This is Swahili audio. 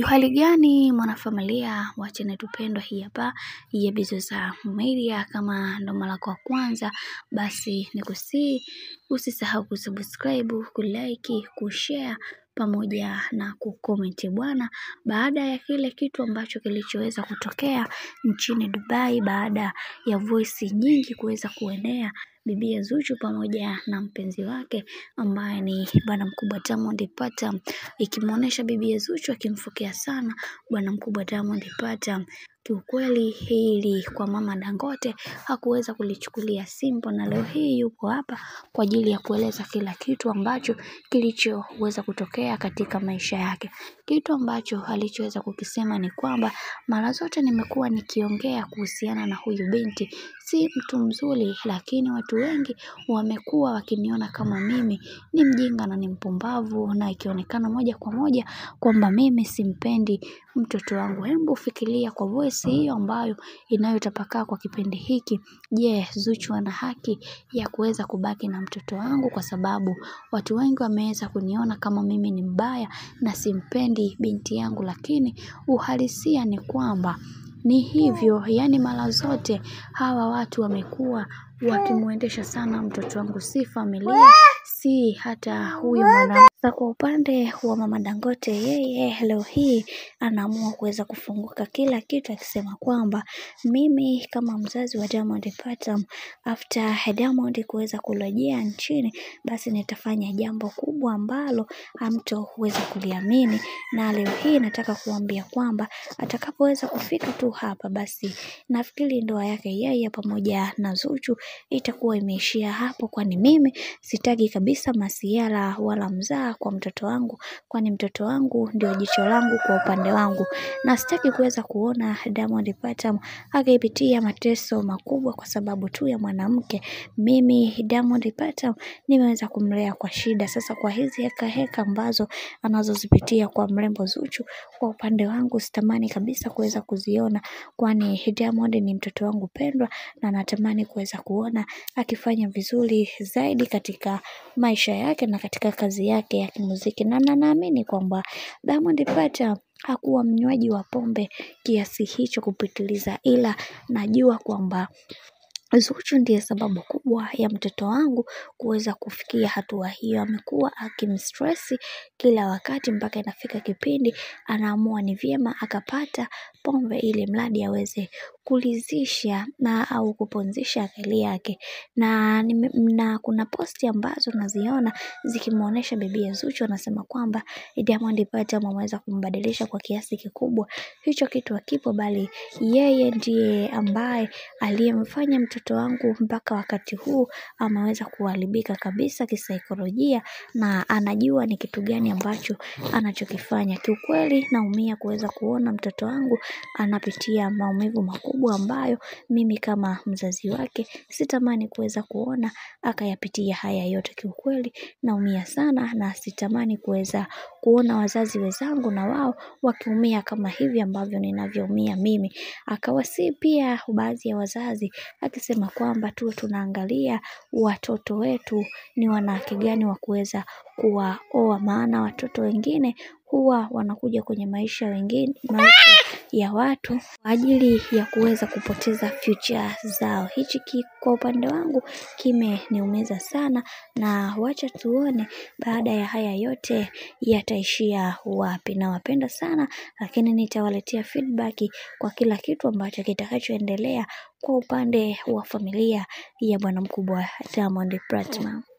Hali gani mwanafamilia wa channel tupendwa hii hapa ya Bizoza Media. Kama ndo mara kwa kwanza, basi nikusii usisahau kusubscribe, kulike, kushare pamoja na kucomment bwana. Baada ya kile kitu ambacho kilichoweza kutokea nchini Dubai, baada ya voice nyingi kuweza kuenea, Bibi Zuchu pamoja na mpenzi wake ambaye ni bwana mkubwa Diamond Platnumz, ikimuonesha Bibi Zuchu akimfokea sana bwana mkubwa Diamond Platnumz. Kiukweli hili kwa mama Dangote hakuweza kulichukulia simple, na leo hii yupo hapa kwa ajili ya kueleza kila kitu ambacho kilichoweza kutokea katika maisha yake. Kitu ambacho alichoweza kukisema ni kwamba mara zote nimekuwa nikiongea kuhusiana na huyu binti, si mtu mzuri, lakini watu wengi wamekuwa wakiniona kama mimi ni mjinga na ni mpumbavu, na ikionekana moja kwa moja kwamba mimi simpendi mtoto wangu. Hebu fikiria kwa voice hiyo ambayo inayotapakaa kwa kipindi hiki. Je, Zuchu ana haki ya kuweza kubaki na mtoto wangu? Kwa sababu watu wengi wameweza kuniona kama mimi ni mbaya na simpendi binti yangu, lakini uhalisia ni kwamba ni hivyo. Yani mara zote hawa watu wamekuwa wakimuendesha sana mtoto wangu, si familia, si hata huyu mwana. Kwa upande wa mama Dangote, yeye leo hii anaamua kuweza kufunguka kila kitu, akisema kwamba mimi kama mzazi wa Diamond Platnumz, after Diamond kuweza kurejea nchini, basi nitafanya jambo kubwa ambalo hamtoweza kuliamini. Na leo hii nataka kuambia kwamba atakapoweza kufika tu hapa, basi nafikiri ndoa yake yeye pamoja na Zuchu itakuwa imeishia hapo, kwani mimi sitaki kabisa masiala wala mzaa kwa mtoto wangu, kwani mtoto wangu ndio jicho langu kwa upande wangu, na sitaki kuweza kuona Diamond Platnumz akipitia mateso makubwa kwa sababu tu ya mwanamke. Mimi Diamond Platnumz nimeweza kumlea kwa shida. Sasa kwa hizi heka ambazo anazozipitia kwa mrembo Zuchu, kwa upande wangu sitamani kabisa kuweza kuziona, kwani Diamond ni mtoto wangu pendwa na natamani kuweza kuona akifanya vizuri zaidi katika maisha yake na katika kazi yake ya kimuziki. Na naamini kwamba Diamond Platnumz hakuwa mnywaji wa pombe kiasi hicho kupitiliza, ila najua kwamba Zuchu ndiye sababu kubwa ya mtoto wangu kuweza kufikia hatua hiyo. Amekuwa akimstress kila wakati mpaka inafika kipindi anaamua ni vyema akapata pombe ili mradi aweze kulizisha na au kuponzisha akili yake. Na kuna posti ambazo naziona zikimuonesha bibi Zuchu anasema kwamba Diamond Platnumz ameweza kumbadilisha kwa kiasi kikubwa. Hicho kitu hakipo, bali yeye ndiye ambaye aliyemfanya mtoto wangu mpaka wakati huu ameweza kuharibika kabisa kisaikolojia, na anajua ni kitu gani ambacho anachokifanya. Kiukweli naumia kuweza kuona mtoto wangu anapitia maumivu makubwa ambayo mimi kama mzazi wake sitamani kuweza kuona akayapitia haya yote. Kiukweli naumia sana, na sitamani kuweza kuona wazazi wenzangu na wao wakiumia kama hivi ambavyo ninavyoumia mimi. Akawasi pia baadhi ya wazazi akisema kwamba tuwe tunaangalia watoto wetu ni wanawake gani wa kuweza kuwaoa, maana watoto wengine huwa wanakuja kwenye maisha ya watu kwa ajili ya kuweza kupoteza future zao. Hichi kwa upande wangu kimeniumiza sana, na wacha tuone baada ya haya yote yataishia wapi. Nawapenda sana, lakini nitawaletea feedback kwa kila kitu ambacho kitakachoendelea kwa upande wa familia ya bwana mkubwa Diamond Platnumz.